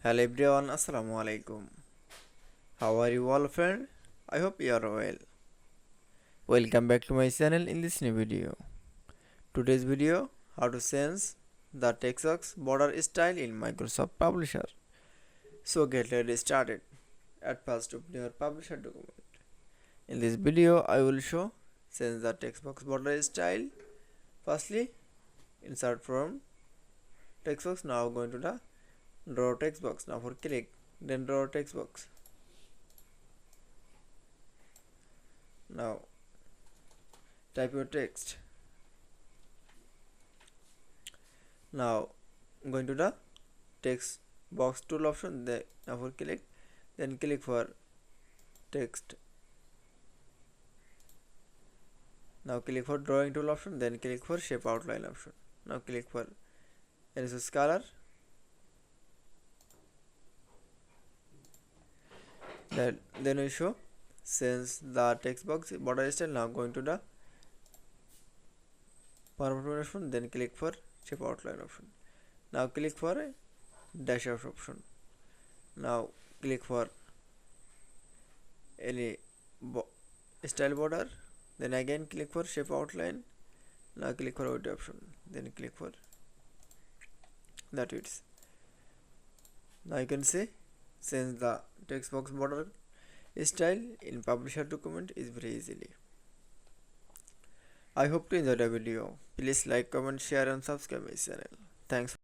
Hello everyone, Assalamu alaikum. How are you all friend? I hope you are well. Welcome back to my channel in this new video. Today's video, how to change the text box border style in Microsoft Publisher. So get ready started. At first open your Publisher document. In this video, I will show change the text box border style. Firstly, insert from text box. Now going to the draw text box. Now for click, then draw text box. Now type your text. Now going to the text box tool option. Now for click, then click for text. Now click for drawing tool option, then click for shape outline option. Now click for erase color. Then we show since the text box border style. Now going to the permanent option, then click for shape outline option. Now click for a dash out option. Now click for any style border, then again click for shape outline. Now click for OT option, then click for that it's. Now you can see since the text box border style in publisher document is very easily. I hope to enjoy the video. Please like, comment, share and subscribe my channel. Thanks.